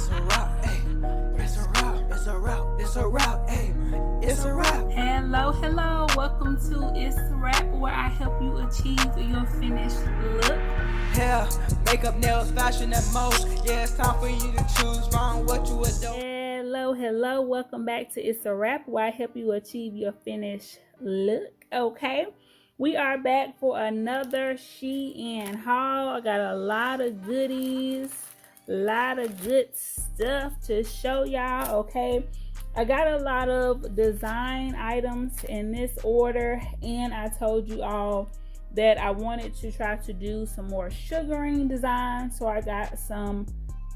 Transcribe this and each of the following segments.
It's a wrap, ayy. It's a wrap, it's a wrap, it's a wrap, ayy. It's a wrap. Hello, welcome to Itz Sirap, where I help you achieve your finished look. Hair, makeup, nails, fashion, and most. Yeah, it's time for you to choose from what you would do. Hello, welcome back to Itz Sirap, where I help you achieve your finished look. Okay, we are back for another SHEIN haul. I got a lot of goodies, a lot of good stuff to show y'all. Okay, I got a lot of design items in this order, and I told you all that I wanted to try to do some more sugaring designs, so I got some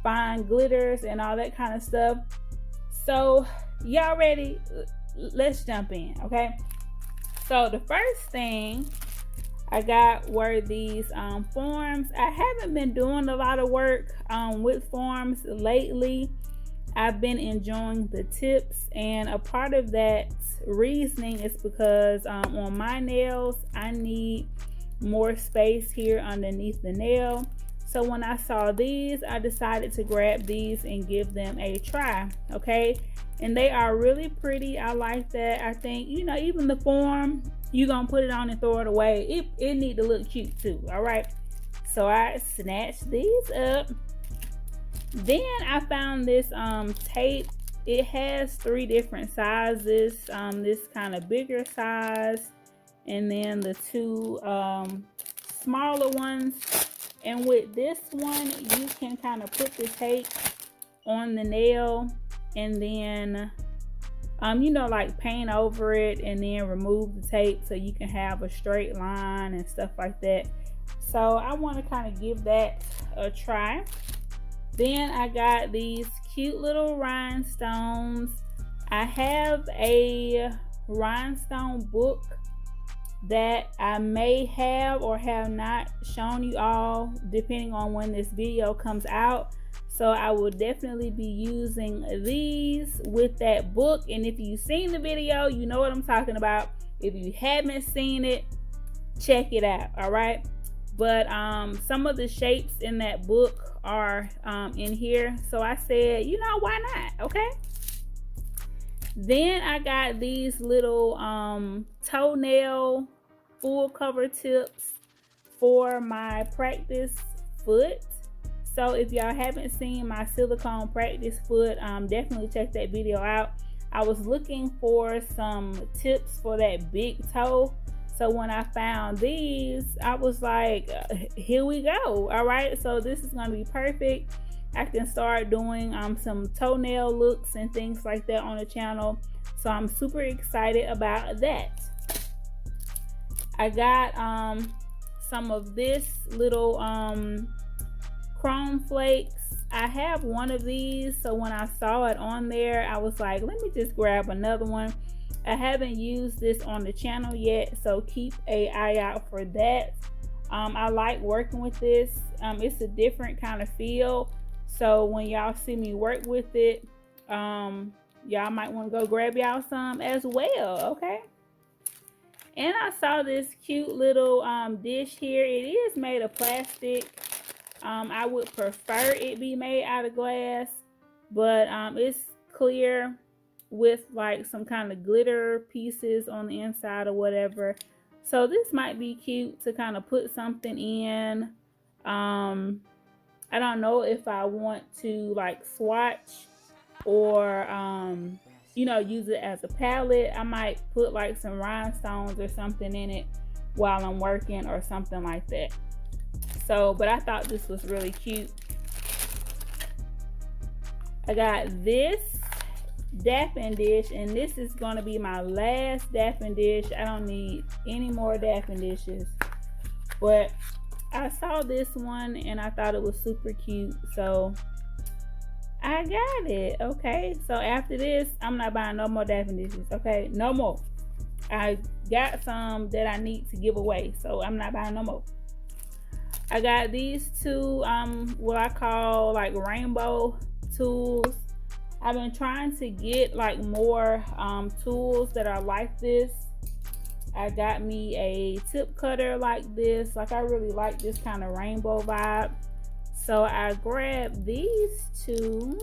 fine glitters and all that kind of stuff. So y'all ready? Let's jump in. Okay, so the first thing I got were these forms. I haven't been doing a lot of work with forms lately. I've been enjoying the tips, and a part of that reasoning is because on my nails I need more space here underneath the nail. So when I saw these, I decided to grab these and give them a try. Okay, and they are really pretty. I like that. I think, you know, even the form, you're gonna put it on and throw it away, it need to look cute too. All right, so I snatched these up. Then I found this tape. It has 3 different sizes, this kind of bigger size, and then the 2 smaller ones. And with this one, you can kind of put the tape on the nail and then you know, like paint over it and then remove the tape so you can have a straight line and stuff like that. So I want to kind of give that a try. Then I got these cute little rhinestones. I have a rhinestone book that I may have or have not shown you all, depending on when this video comes out. So I will definitely be using these with that book. And if you've seen the video, you know what I'm talking about. If you haven't seen it, check it out. All right, but some of the shapes in that book are in here, so I said, you know, why not? Okay, then I got these little toenail full cover tips for my practice foot. So if y'all haven't seen my silicone practice foot, definitely check that video out. I was looking for some tips for that big toe, so when I found these, I was like, here we go. All right, so this is going to be perfect. I can start doing some toenail looks and things like that on the channel. So I'm super excited about that. I got some of this little chrome flakes. I have one of these, so when I saw it on there, I was like, let me just grab another one. I haven't used this on the channel yet, so keep an eye out for that. I like working with this. It's a different kind of feel, so when y'all see me work with it, y'all might want to go grab y'all some as well. Okay, and I saw this cute little dish here. It is made of plastic. I would prefer it be made out of glass, but it's clear with like some kind of glitter pieces on the inside or whatever. So this might be cute to kind of put something in. I don't know if I want to like swatch or you know, use it as a palette. I might put like some rhinestones or something in it while I'm working or something like that. So, but I thought this was really cute. I got this dapping dish, and this is going to be my last dapping dish. I don't need any more dapping dishes, but I saw this one and I thought it was super cute, so I got it. Okay, so after this, I'm not buying no more dapping dishes. Okay, no more. I got some that I need to give away, so I'm not buying no more. I got these 2 what I call like rainbow tools. I've been trying to get like more tools that are like this. I got me a tip cutter like this. Like, I really like this kind of rainbow vibe. So I grabbed these two.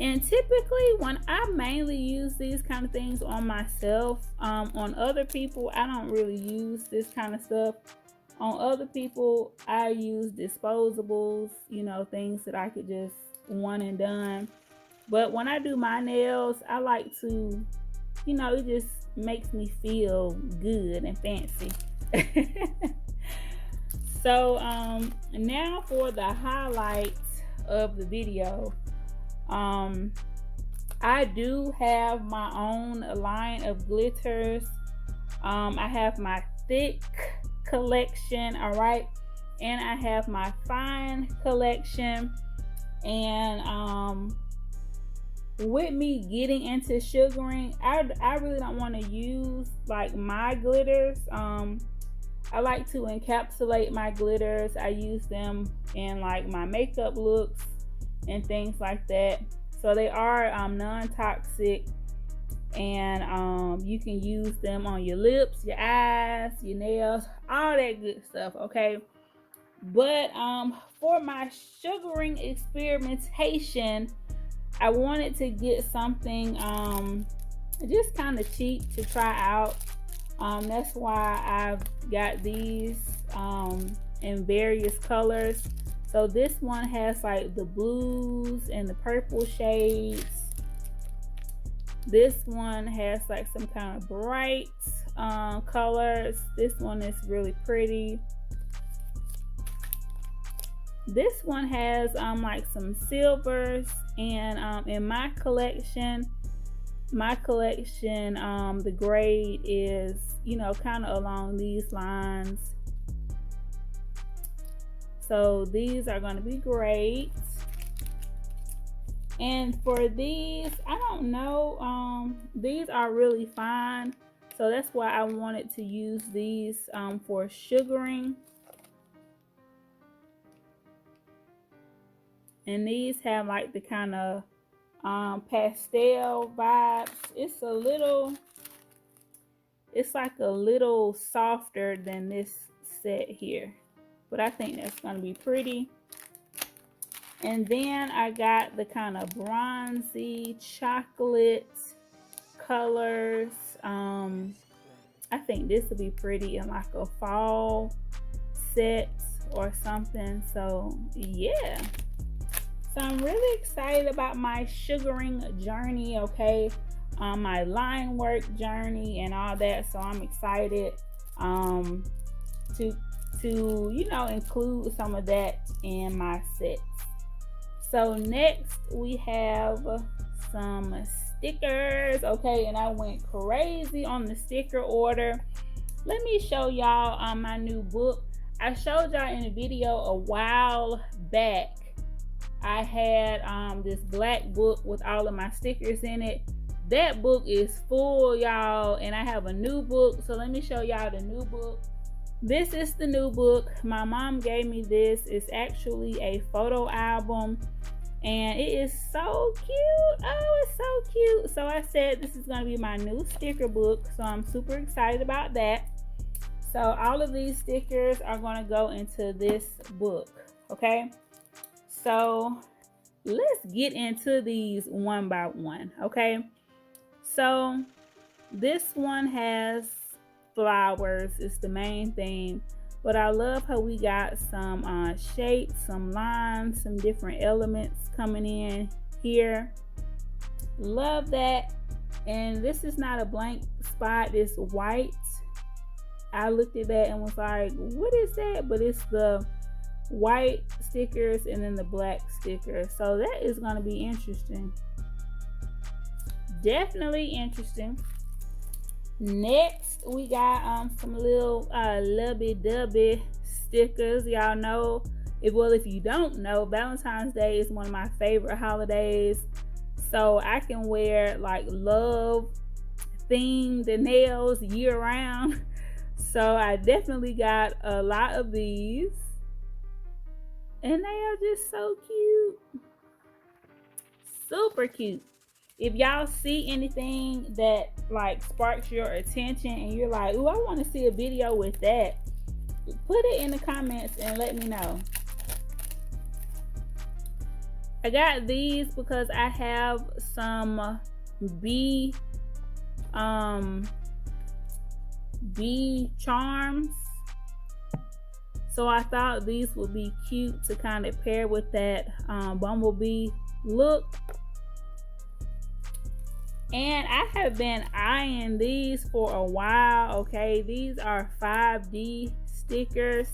And typically when I mainly use these kind of things on myself, on other people, I don't really use this kind of stuff. On other people, I use disposables, you know, things that I could just one and done. But when I do my nails, I like to, you know, it just makes me feel good and fancy. So now for the highlights of the video. I do have my own line of glitters. I have my thick collection, all right, and I have my fine collection. And with me getting into sugaring, I really don't want to use like my glitters. I like to encapsulate my glitters. I use them in like my makeup looks and things like that. So they are non-toxic, and you can use them on your lips, your eyes, your nails, all that good stuff, okay? But for my sugaring experimentation, I wanted to get something just kind of cheap to try out. That's why I've got these in various colors. So this one has like the blues and the purple shades. This one has like some kind of bright colors. This one is really pretty. This one has like some silvers, and in my collection, the grade is, you know, kind of along these lines. So these are going to be great. And for these, I don't know, these are really fine. So that's why I wanted to use these for sugaring. And these have like the kind of pastel vibes. It's like a little softer than this set here, but I think that's going to be pretty. And then I got the kind of bronzy chocolate colors. I think this will be pretty in like a fall set or something. So yeah, so I'm really excited about my sugaring journey, okay? My line work journey and all that. So I'm excited to you know, include some of that in my sets. So next we have some stickers, okay? And I went crazy on the sticker order. Let me show y'all my new book. I showed y'all in a video a while back. I had this black book with all of my stickers in it. That book is full, y'all, and I have a new book. So let me show y'all the new book. This is the new book. My mom gave me this. It's actually a photo album, and it is so cute. Oh, it's so cute. So I said this is going to be my new sticker book, so I'm super excited about that. So all of these stickers are going to go into this book, okay? So let's get into these one by one, okay? So this one has flowers. It's the main theme, but I love how we got some shapes, some lines, some different elements coming in here. Love that. And this is not a blank spot, it's white. I looked at that and was like, what is that? But it's the white stickers and then the black stickers. So that is going to be interesting. Definitely interesting. Next we got some little lubby-dubby stickers. Y'all know, if you don't know, Valentine's Day is one of my favorite holidays. So I can wear like love themed nails year round. So I definitely got a lot of these, and they are just so cute. Super cute. If y'all see anything that like sparks your attention and you're like, ooh, I want to see a video with that, put it in the comments and let me know. I got these because I have some bee charms, so I thought these would be cute to kind of pair with that bumblebee look. And I have been eyeing these for a while. Okay, these are 5D stickers,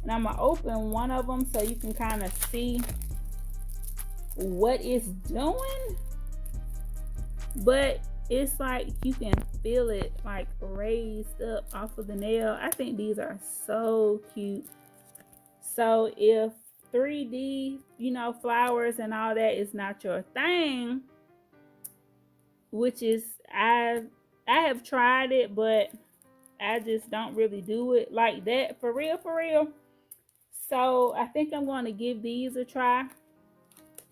and I'm gonna open one of them so you can kind of see what it's doing. But it's like you can feel it like raised up off of the nail. I think these are so cute. So if 3D, you know, flowers and all that is not your thing, which is I have tried it, but I just don't really do it like that for real, for real. So I think I'm going to give these a try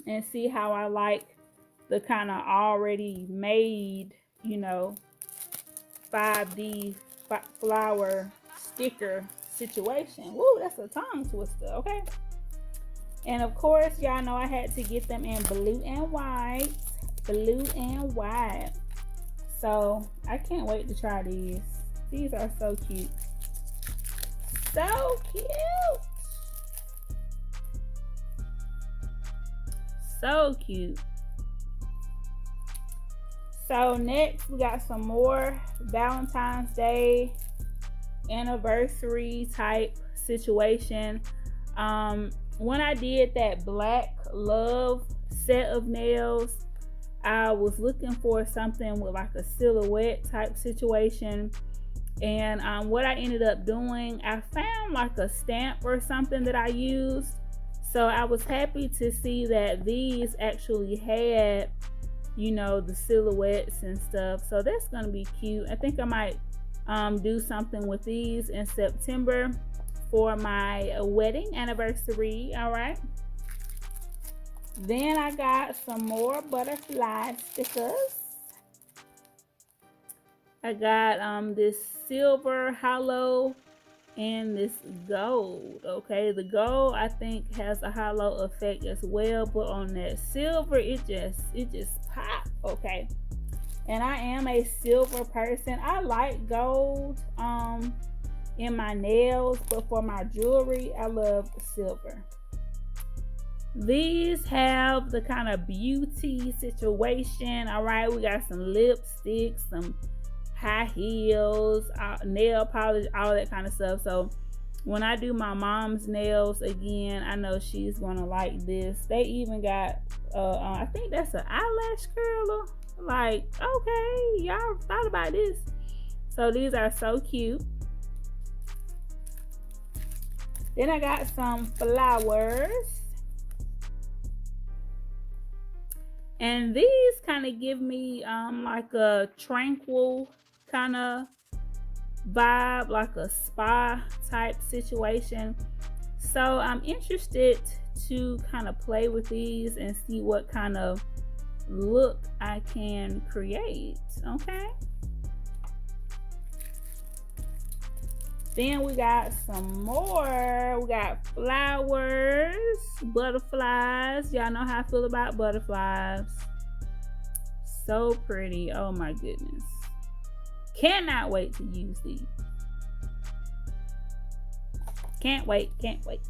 and see how I like the kind of already made, you know, 5D flower sticker situation. Woo, that's a tongue twister, okay? And of course, y'all know I had to get them in blue and white. Blue and white. So I can't wait to try these. These are so cute. So cute. So cute. So next we got some more Valentine's Day anniversary type situation. When I did that Black Love set of nails, I was looking for something with like a silhouette type situation, and what I ended up doing, I found like a stamp or something that I used. So I was happy to see that these actually had, you know, the silhouettes and stuff. So that's gonna be cute. I think I might do something with these in September for my wedding anniversary. All right. Then I got some more butterfly stickers. I got this silver hollow and this gold. Okay, the gold I think has a hollow effect as well, but on that silver it just pop. Okay, and I am a silver person. I like gold in my nails, but for my jewelry I love silver. These have the kind of beauty situation. All right, we got some lipsticks, some high heels, nail polish, all that kind of stuff. So when I do my mom's nails again, I know she's gonna like this. They even got I think that's an eyelash curler. Like, okay, y'all thought about this. So these are so cute. Then I got some flowers. And these kind of give me like a tranquil kind of vibe, like a spa type situation. So I'm interested to kind of play with these and see what kind of look I can create. Okay. Then we got some more. We got flowers, butterflies. Y'all know how I feel about butterflies. So pretty. Oh my goodness. Cannot wait to use these. Can't wait. Can't wait.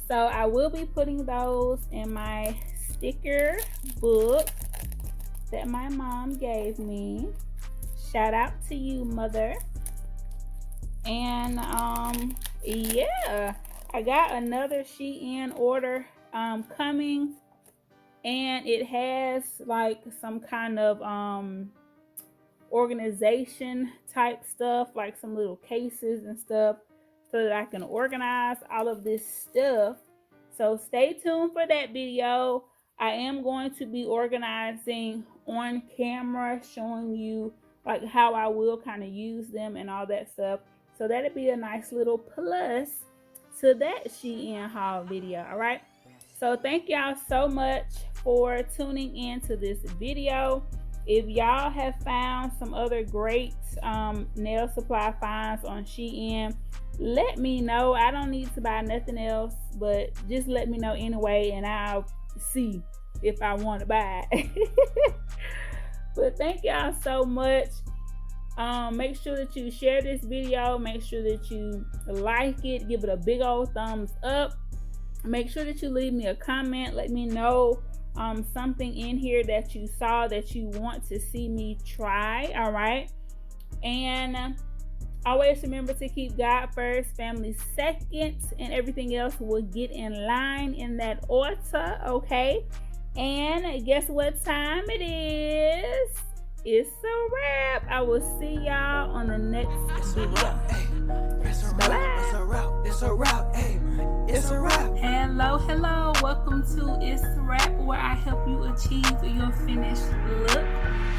So I will be putting those in my sticker book that my mom gave me. Shout out to you, mother. And yeah, I got another SHEIN order coming, and it has like some kind of organization type stuff, like some little cases and stuff, so that I can organize all of this stuff. So stay tuned for that video. I am going to be organizing on camera, showing you like how I will kind of use them and all that stuff. So that'll be a nice little plus to that SHEIN haul video. All right. So thank y'all so much for tuning in to this video. If y'all have found some other great nail supply finds on SHEIN, let me know. I don't need to buy nothing else, but just let me know anyway, and I'll see if I want to buy it. But thank y'all so much. Make sure that you share this video. Make sure that you like it. Give it a big old thumbs up. Make sure that you leave me a comment. Let me know something in here that you saw that you want to see me try. All right. And always remember to keep God first, family second, and everything else will get in line in that order. Okay. And guess what time it is? It's a wrap. I will see y'all on the next video. Bye-bye. It's a wrap. Hey, it's a wrap. Hello. Welcome to ItzSirap, where I help you achieve your finished look.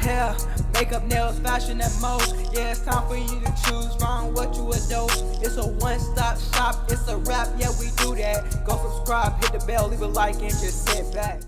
Hair, makeup, nails, fashion, and most. Yeah, it's time for you to choose from what you adore. It's a one-stop shop. It's a wrap. Yeah, we do that. Go subscribe, hit the bell, leave a like, and just sit back.